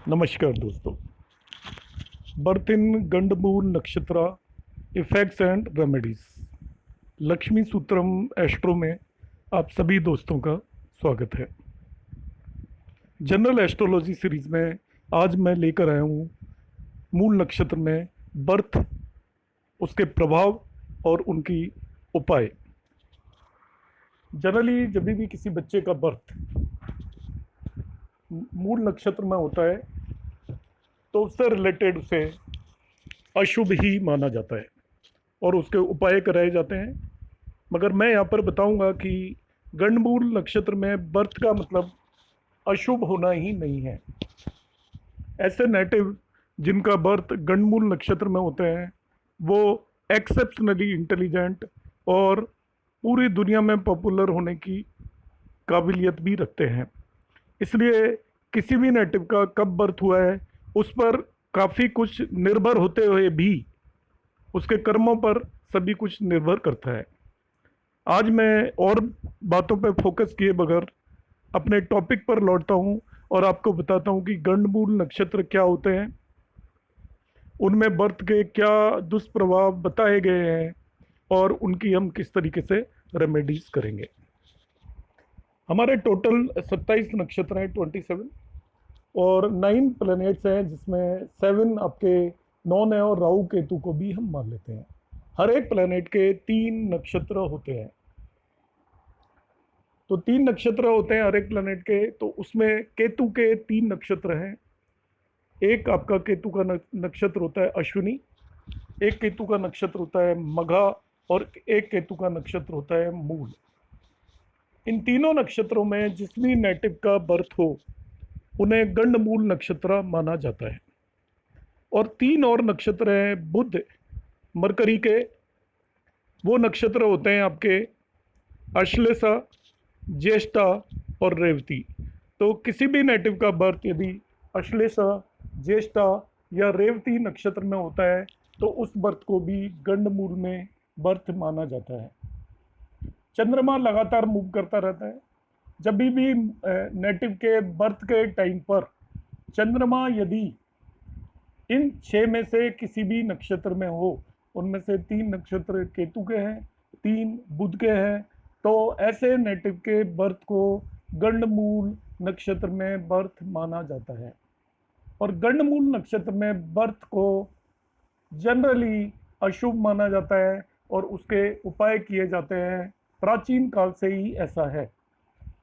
नमस्कार दोस्तों। Birth in Gandmool nakshatra effects and remedies, Lakshmi Sutram astro में आप सभी दोस्तों का स्वागत है। जनरल एस्ट्रोलॉजी सीरीज में आज मैं लेकर आया हूँ मूल नक्षत्र में बर्थ, उसके प्रभाव और उनकी उपाय। जनरली जब भी किसी बच्चे का बर्थ मूल नक्षत्र में होता है तो उससे रिलेटेड उसे अशुभ ही माना जाता है और उसके उपाय कराए जाते हैं। मगर मैं यहाँ पर बताऊंगा कि गंडमूल नक्षत्र में बर्थ का मतलब अशुभ होना ही नहीं है। ऐसे नेटिव जिनका बर्थ गंडमूल नक्षत्र में होते हैं वो एक्सेप्शनली इंटेलिजेंट और पूरी दुनिया में पॉपुलर होने की काबिलियत भी रखते हैं। इसलिए किसी भी नेटिव का कब बर्थ हुआ है उस पर काफ़ी कुछ निर्भर होते हुए भी उसके कर्मों पर सभी कुछ निर्भर करता है। आज मैं और बातों पर फोकस किए बगैर अपने टॉपिक पर लौटता हूँ और आपको बताता हूँ कि गंडमूल नक्षत्र क्या होते हैं, उनमें बर्थ के क्या दुष्प्रभाव बताए गए हैं और उनकी हम किस तरीके से रेमेडीज करेंगे। हमारे टोटल 27 नक्षत्र हैं, 27, और 9 प्लैनेट्स हैं जिसमें 7 आपके नॉन है और राहु केतु को भी हम मान लेते हैं। हर एक प्लैनेट के 3 नक्षत्र होते हैं, तो 3 नक्षत्र होते हैं हर एक प्लैनेट के। तो उसमें केतु के 3 नक्षत्र हैं। एक आपका केतु का नक्षत्र होता है अश्विनी, एक केतु का नक्षत्र होता है मघा और एक केतु का नक्षत्र होता है मूल। इन तीनों नक्षत्रों में जिस भी नेटिव का बर्थ हो उन्हें गंडमूल नक्षत्र माना जाता है। और 3 और नक्षत्र हैं बुध, मरकरी के। वो नक्षत्र होते हैं आपके अश्लेषा, ज्येष्ठा और रेवती। तो किसी भी नेटिव का बर्थ यदि अश्लेषा, ज्येष्ठा या रेवती नक्षत्र में होता है तो उस बर्थ को भी गंडमूल में बर्थ माना जाता है। चंद्रमा लगातार मूव करता रहता है। जब भी नेटिव के बर्थ के टाइम पर चंद्रमा यदि इन 6 में से किसी भी नक्षत्र में हो, उनमें से 3 नक्षत्र केतु के हैं, 3 बुध के हैं, तो ऐसे नेटिव के बर्थ को गंडमूल नक्षत्र में बर्थ माना जाता है। और गंडमूल नक्षत्र में बर्थ को जनरली अशुभ माना जाता है और उसके उपाय किए जाते हैं। प्राचीन काल से ही ऐसा है।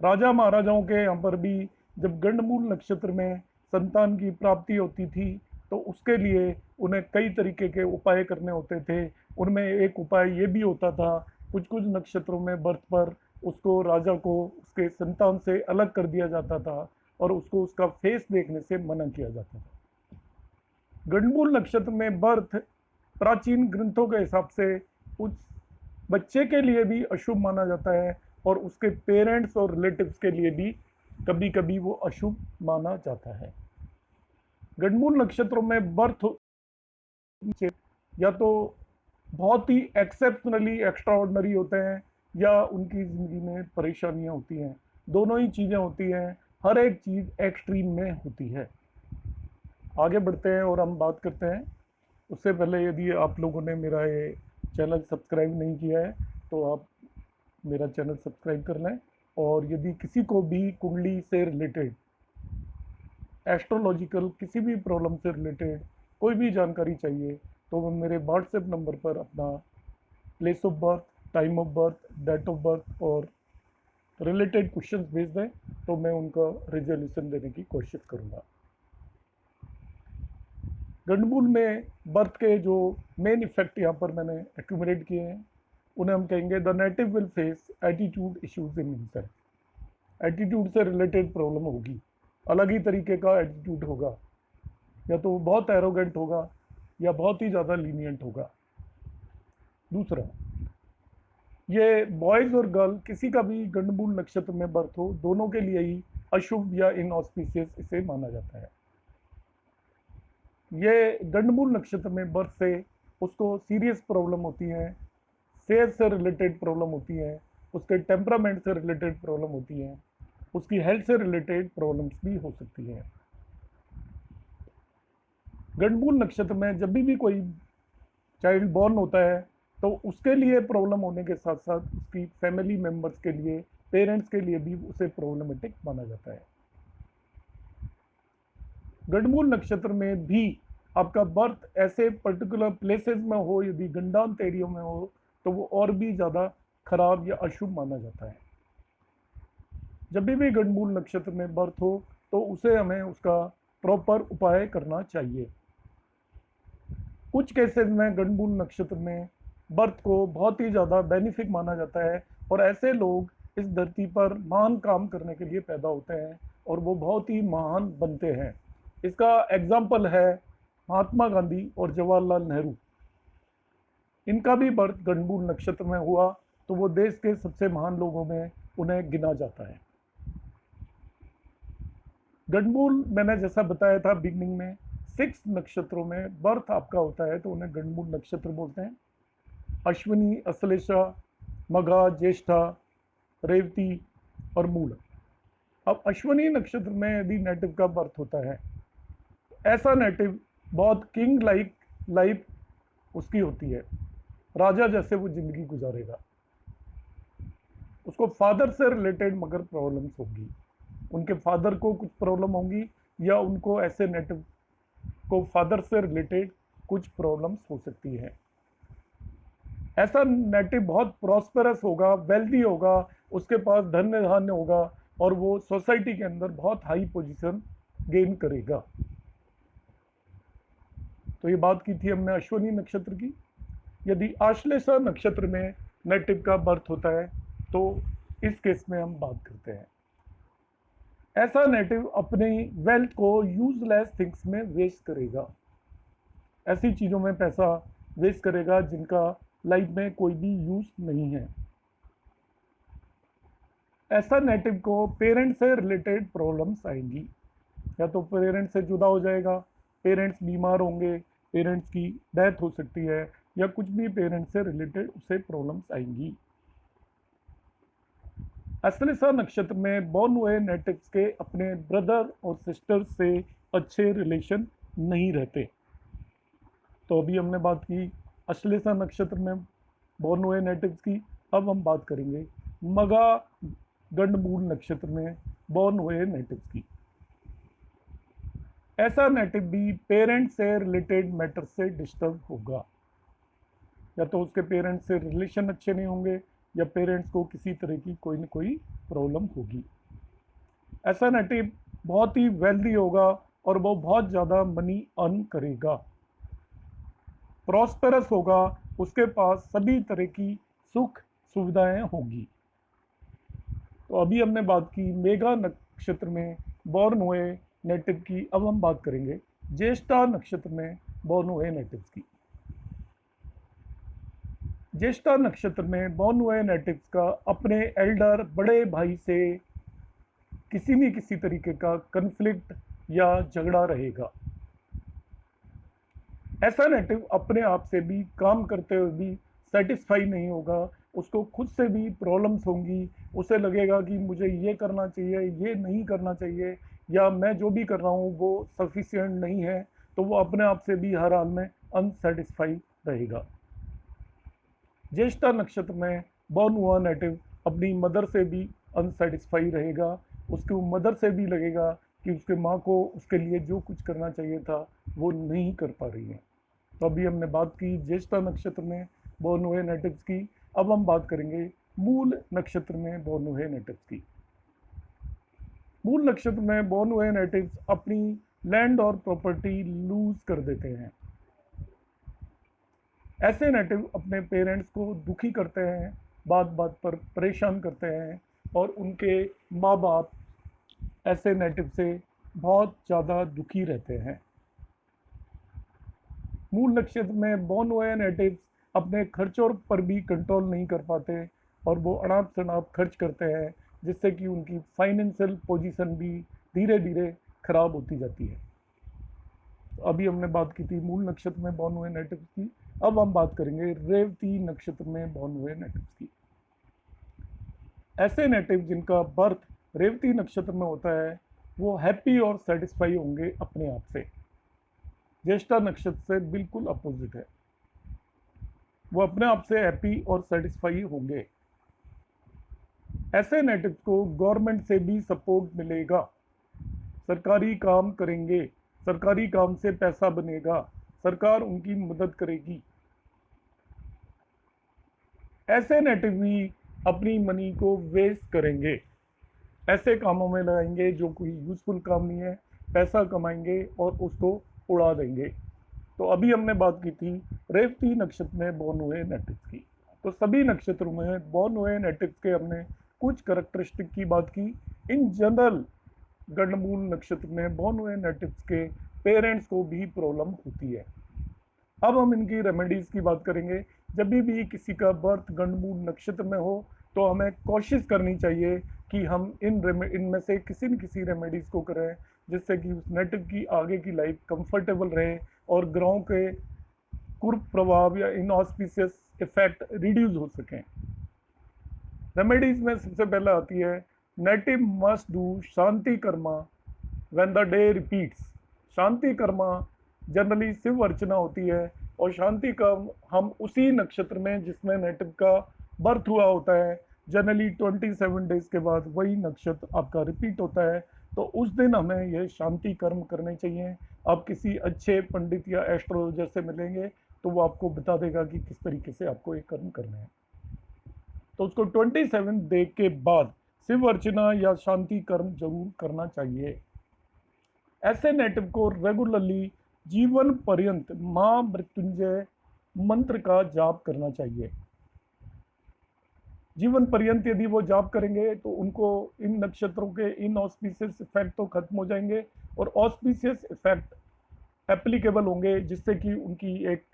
राजा महाराजाओं के यहाँ पर भी जब गंडमूल नक्षत्र में संतान की प्राप्ति होती थी तो उसके लिए उन्हें कई तरीके के उपाय करने होते थे। उनमें एक उपाय ये भी होता था, कुछ कुछ नक्षत्रों में बर्थ पर उसको, राजा को उसके संतान से अलग कर दिया जाता था और उसको उसका फेस देखने से मना किया जाता था। गंडमूल नक्षत्र में बर्थ प्राचीन ग्रंथों के हिसाब से उस बच्चे के लिए भी अशुभ माना जाता है और उसके पेरेंट्स और रिलेटिव्स के लिए भी कभी कभी वो अशुभ माना जाता है। गंडमूल नक्षत्रों में बर्थ या तो बहुत ही एक्सेप्शनली एक्स्ट्रा ऑर्डनरी होते हैं या उनकी ज़िंदगी में परेशानियां होती हैं। दोनों ही चीज़ें होती हैं, हर एक चीज़ एक्सट्रीम में होती है। आगे बढ़ते हैं और हम बात करते हैं। उससे पहले यदि आप लोगों ने मेरा ये चैनल सब्सक्राइब नहीं किया है तो आप मेरा चैनल सब्सक्राइब कर लें। और यदि किसी को भी कुंडली से रिलेटेड, एस्ट्रोलॉजिकल किसी भी प्रॉब्लम से रिलेटेड कोई भी जानकारी चाहिए तो वो मेरे व्हाट्सएप नंबर पर अपना place of birth, time of birth, date of birth और रिलेटेड क्वेश्चंस भेज दें तो मैं उनका रिजोल्यूशन देने की कोशिश करूँगा। गंडमूल में बर्थ के जो मेन इफेक्ट यहाँ पर मैंने एक्यूमुलेट किए हैं उन्हें हम कहेंगे the native will face attitude issues in himself. Attitude से रिलेटेड प्रॉब्लम होगी, अलग ही तरीके का एटीट्यूड होगा, या तो बहुत एरोगेंट होगा या बहुत ही ज़्यादा लीनियंट होगा। दूसरा, ये बॉयज़ और गर्ल किसी का भी गंडमूल नक्षत्र में बर्थ हो, दोनों के लिए ही अशुभ या इनऑस्पिशियस इसे माना जाता है। ये गंडमूल नक्षत्र में बर्थ से उसको सीरियस प्रॉब्लम होती है, सेहत से रिलेटेड प्रॉब्लम होती है, उसके टेम्परामेंट से रिलेटेड प्रॉब्लम होती है, उसकी हेल्थ से रिलेटेड प्रॉब्लम्स भी हो सकती हैं। गंडमूल नक्षत्र में जब भी कोई चाइल्ड बॉर्न होता है तो उसके लिए प्रॉब्लम होने के साथ साथ उसकी फैमिली मेंबर्स के लिए, पेरेंट्स के लिए भी उसे प्रॉब्लमेटिक माना जाता है। गंडमूल नक्षत्र में भी आपका बर्थ ऐसे पर्टिकुलर प्लेसेस में हो, यदि गंडांत एरिया में हो, तो वो और भी ज़्यादा खराब या अशुभ माना जाता है। जब भी गंडमूल नक्षत्र में बर्थ हो तो उसे हमें उसका प्रॉपर उपाय करना चाहिए। कुछ केसेस में गंडमूल नक्षत्र में बर्थ को बहुत ही ज़्यादा बेनिफिक माना जाता है और ऐसे लोग इस धरती पर महान काम करने के लिए पैदा होते हैं और वो बहुत ही महान बनते हैं। इसका एग्जाम्पल है महात्मा गांधी और जवाहरलाल नेहरू। इनका भी बर्थ गंडमूल नक्षत्र में हुआ तो वो देश के सबसे महान लोगों में उन्हें गिना जाता है। गंडमूल मैंने जैसा बताया था बिगनिंग में, 6 नक्षत्रों में बर्थ आपका होता है तो उन्हें गंडमूल नक्षत्र बोलते हैं। अश्विनी, अश्लेषा, मघा, ज्येष्ठा, रेवती और मूल। अब अश्विनी नक्षत्र में यदि नेटिव का बर्थ होता है, ऐसा नेटिव बहुत किंग लाइक लाइफ उसकी होती है, राजा जैसे वो जिंदगी गुजारेगा। उसको फादर से रिलेटेड मगर प्रॉब्लम्स होगी, उनके फादर को कुछ प्रॉब्लम होगी या उनको ऐसे नेटिव को फादर से रिलेटेड कुछ प्रॉब्लम्स हो सकती है। ऐसा नेटिव बहुत प्रॉस्पेरस होगा, वेल्दी होगा, उसके पास धन धान्य होगा और वो सोसाइटी के अंदर बहुत हाई पोजीशन गेन करेगा। तो ये बात की थी हमने अश्विनी नक्षत्र की। यदि आश्लेषा नक्षत्र में नेटिव का बर्थ होता है तो इस केस में हम बात करते हैं, ऐसा नेटिव अपनी वेल्थ को यूजलेस थिंग्स में वेस्ट करेगा, ऐसी चीज़ों में पैसा वेस्ट करेगा जिनका लाइफ में कोई भी यूज नहीं है। ऐसा नेटिव को पेरेंट्स से रिलेटेड प्रॉब्लम्स आएंगी, या तो पेरेंट्स से जुदा हो जाएगा, पेरेंट्स बीमार होंगे, पेरेंट्स की डेथ हो सकती है, या कुछ भी पेरेंट्स से रिलेटेड उसे प्रॉब्लम्स आएंगी। अश्लेषा नक्षत्र में बॉर्न हुए नेटिव्स के अपने ब्रदर और सिस्टर से अच्छे रिलेशन नहीं रहते। तो अभी हमने बात की अश्लेषा नक्षत्र में बॉर्न हुए नेटिव्स की। अब हम बात करेंगे मघा गंडमूल नक्षत्र में बॉर्न हुए नेटिव्स की। ऐसा नेटिव भी पेरेंट्स से रिलेटेड मैटर से डिस्टर्ब होगा, या तो उसके पेरेंट्स से रिलेशन अच्छे नहीं होंगे या पेरेंट्स को किसी तरह की कोई ना कोई प्रॉब्लम होगी। ऐसा नेटिव बहुत ही वेल्दी होगा और वो बहुत ज़्यादा मनी अर्न करेगा, प्रॉस्पेरस होगा, उसके पास सभी तरह की सुख सुविधाएं होगी। तो अभी हमने बात की मेघा नक्षत्र में बॉर्न हुए नेटिव की। अब हम बात करेंगे ज्येष्ठा नक्षत्र में बॉर्न हुए नेटिव्स की। ज्येष्ठा नक्षत्र में बॉर्न हुए नेटिव्स का अपने एल्डर बड़े भाई से किसी न किसी तरीके का कन्फ्लिक्ट या झगड़ा रहेगा। ऐसा नेटिव अपने आप से भी काम करते हुए भी सेटिस्फाई नहीं होगा, उसको खुद से भी प्रॉब्लम्स होंगी, उसे लगेगा कि मुझे ये करना चाहिए, ये नहीं करना चाहिए, या मैं जो भी कर रहा हूँ वो सफिशिएंट नहीं है, तो वो अपने आप से भी हर हाल में अनसेटिस्फाई रहेगा। ज्येष्ठा नक्षत्र में बॉर्न हुआ नेटिव अपनी मदर से भी अनसेटिस्फाई रहेगा, उसको मदर से भी लगेगा कि उसके माँ को उसके लिए जो कुछ करना चाहिए था वो नहीं कर पा रही है। तो अभी हमने बात की ज्येष्ठा नक्षत्र में बॉर्न हुए नेटिव्स की। अब हम बात करेंगे मूल नक्षत्र में बॉर्न हुए नेटिव्स की। मूल नक्षत्र में बॉर्न हुए नेटिव्स अपनी लैंड और प्रॉपर्टी लूज कर देते हैं। ऐसे नेटिव अपने पेरेंट्स को दुखी करते हैं, बात बात पर परेशान करते हैं और उनके माँ बाप ऐसे नेटिव से बहुत ज़्यादा दुखी रहते हैं। मूल नक्षत्र में बॉर्न हुए नेटिव्स अपने खर्चों पर भी कंट्रोल नहीं कर पाते और वो अनाप शनाप खर्च करते हैं, जिससे कि उनकी फाइनेंशियल पोजीशन भी धीरे धीरे खराब होती जाती है। तो अभी हमने बात की थी मूल नक्षत्र में बॉर्न हुए नेटिव्स की। अब हम बात करेंगे रेवती नक्षत्र में बॉर्न हुए नेटिव्स की। ऐसे नेटिव जिनका बर्थ रेवती नक्षत्र में होता है वो हैप्पी और सेटिस्फाई होंगे अपने आप से। ज्येष्ठा नक्षत्र से बिल्कुल अपोजिट है। वो अपने आप से हैप्पी और सेटिस्फाई होंगे। ऐसे नेटिव को गवर्नमेंट से भी सपोर्ट मिलेगा, सरकारी काम करेंगे, सरकारी काम से पैसा बनेगा, सरकार उनकी मदद करेगी। ऐसे नेटिव भी अपनी मनी को वेस्ट करेंगे, ऐसे कामों में लगाएंगे जो कोई यूजफुल काम नहीं है, पैसा कमाएंगे और उसको उड़ा देंगे। तो अभी हमने बात की थी रेवती नक्षत्र में बॉर्न हुए नेटिव्स की। तो सभी नक्षत्रों में बॉर्न हुए नेटिव्स के हमने कुछ करैक्टरिस्टिक की बात की। इन जनरल गंडमूल नक्षत्र में बॉर्न हुए नेटिव्स के पेरेंट्स को भी प्रॉब्लम होती है। अब हम इनकी रेमेडीज की बात करेंगे। जब भी किसी का बर्थ गंडमूल नक्षत्र में हो तो हमें कोशिश करनी चाहिए कि हम इनमें से किसी न किसी रेमेडीज को करें, जिससे कि उस नेटिव की आगे की लाइफ कंफर्टेबल रहे और ग्रहों के कुप्रभाव या इनऑस्पिशियस इफेक्ट रिड्यूस हो सकें। रेमेडीज में सबसे पहले आती है native must do shanti karma when the day repeats. शांति कर्मा जनरली शिव अर्चना होती है, और शांति का हम उसी नक्षत्र में जिसमें नेटिव का बर्थ हुआ होता है, जनरली 27 डेज के बाद वही नक्षत्र आपका रिपीट होता है, तो उस दिन हमें यह शांति कर्म करने चाहिए। आप किसी अच्छे पंडित या एस्ट्रोलॉजर से मिलेंगे तो वो आपको बता देगा कि किस तरीके से आपको ये कर्म करना है। तो उसको 27 डे के बाद शिव अर्चना या शांति कर्म जरूर करना चाहिए। ऐसे नेटिव को रेगुलरली जीवन पर्यंत मां मृत्युंजय मंत्र का जाप करना चाहिए। जीवन पर्यंत यदि वो जाप करेंगे तो उनको इन नक्षत्रों के इन ऑस्पिशियस इफेक्ट तो खत्म हो जाएंगे और ऑस्पिशियस इफेक्ट एप्लीकेबल होंगे, जिससे कि उनकी एक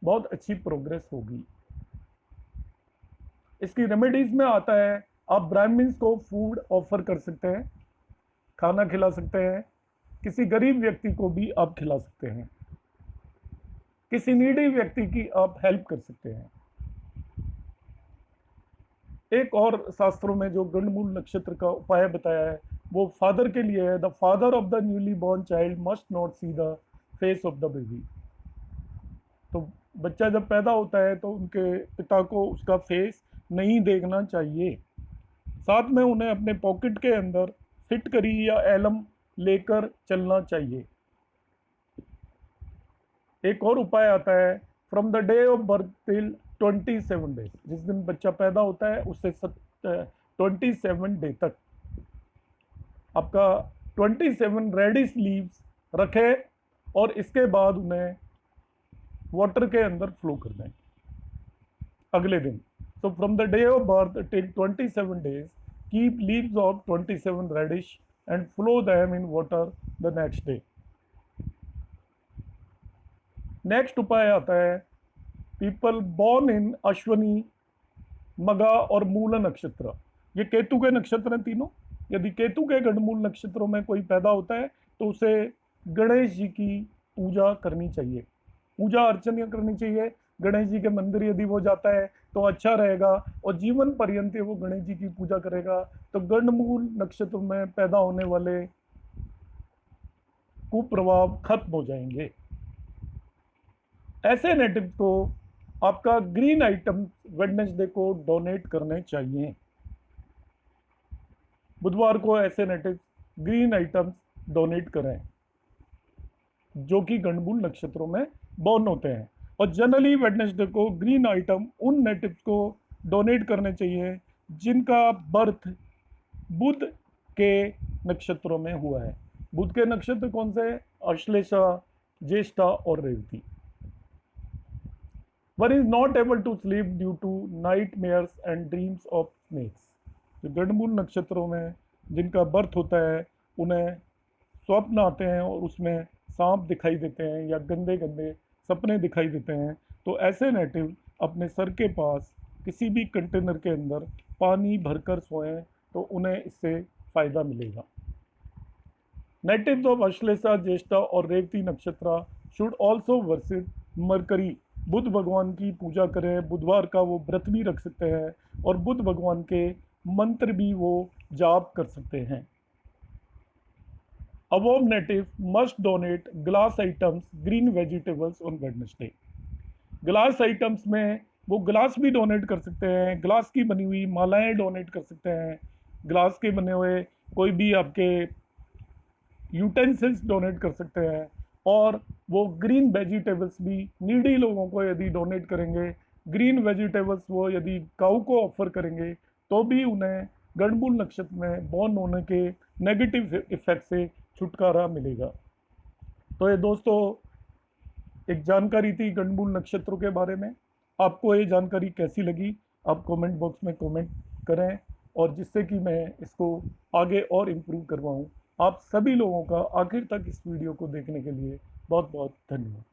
बहुत अच्छी प्रोग्रेस होगी। इसकी रेमेडीज में आता है आप ब्राह्मण्स को फूड ऑफर कर सकते हैं, खाना खिला सकते हैं, किसी गरीब व्यक्ति को भी आप खिला सकते हैं, किसी नीडी व्यक्ति की आप हेल्प कर सकते हैं। एक और शास्त्रों में जो गंडमूल नक्षत्र का उपाय बताया है वो फादर के लिए है। The father of the newly born child must not see the face of the baby. तो बच्चा जब पैदा होता है तो उनके पिता को उसका फेस नहीं देखना चाहिए। साथ में उन्हें अपने पॉकेट के अंदर फिटकरी या एलम लेकर चलना चाहिए। एक और उपाय आता है from the day of birth till 27 days. जिस दिन बच्चा पैदा होता है उससे 27 डे तक आपका 27 रेडिश लीव्स रखे और इसके बाद उन्हें वाटर के अंदर फ्लो कर दें अगले दिन। So from the day of birth till 27 days, keep leaves of 27 radish and flow them in water the next day. Next उपाय आता है पीपल बॉर्न इन अश्वनी, मगा और मूल नक्षत्र। ये केतु के नक्षत्र हैं तीनों। यदि केतु के गंडमूल नक्षत्रों में कोई पैदा होता है तो उसे गणेश जी की पूजा करनी चाहिए, पूजा अर्चना करनी चाहिए। गणेश जी के मंदिर यदि वो जाता है तो अच्छा रहेगा और जीवन पर्यंत वो गणेश जी की पूजा करेगा तो गंडमूल नक्षत्र में पैदा होने वाले कुप्रभाव खत्म हो जाएंगे। ऐसे नेटिव को आपका ग्रीन आइटम वेडनेसडे को डोनेट करने चाहिए। बुधवार को ऐसे नेटिव ग्रीन आइटम्स डोनेट करें जो कि गंडमूल नक्षत्रों में बॉर्न होते हैं। और जनरली वेडनेसडे को ग्रीन आइटम उन नेटिव्स को डोनेट करने चाहिए जिनका बर्थ बुध के नक्षत्रों में हुआ है। बुध के नक्षत्र कौन से? अश्लेषा, ज्येष्ठा और Revati. One is not able to sleep due to nightmares and dreams of snakes. जो गंडमूल नक्षत्रों में जिनका बर्थ होता है उन्हें स्वप्न आते हैं और उसमें सांप दिखाई देते हैं या गंदे गंदे सपने दिखाई देते हैं, तो ऐसे नेटिव अपने सर के पास किसी भी कंटेनर के अंदर पानी भरकर सोएं तो उन्हें इससे फ़ायदा मिलेगा। नेटिव्स ऑफ अश्लेषा, ज्येष्ठा और रेवती नक्षत्र शुड ऑल्सो वर्शिप मरकरी। बुध भगवान की पूजा करें। बुधवार का वो व्रत भी रख सकते हैं और बुध भगवान के मंत्र भी वो जाप कर सकते हैं। अवोम native must donate glass items green vegetables on Wednesday. Glass items में वो ग्लास भी डोनेट कर सकते हैं, ग्लास की बनी हुई मालाएं डोनेट कर सकते हैं, ग्लास के बने हुए कोई भी आपके यूटेंसिल्स डोनेट कर सकते हैं। और वो ग्रीन वेजिटेबल्स भी नीडी लोगों को यदि डोनेट करेंगे, ग्रीन वेजिटेबल्स वो यदि काऊ को ऑफर करेंगे, तो भी उन्हें गणमूल नक्षत्र में बॉर्न होने के नेगेटिव इफेक्ट से छुटकारा मिलेगा। तो ये दोस्तों एक जानकारी थी गणमूल नक्षत्रों के बारे में। आपको ये जानकारी कैसी लगी, आप कमेंट बॉक्स में कमेंट करें, और जिससे कि मैं इसको आगे और इम्प्रूव करवाऊँ। आप सभी लोगों का आखिर तक इस वीडियो को देखने के लिए बहुत बहुत धन्यवाद।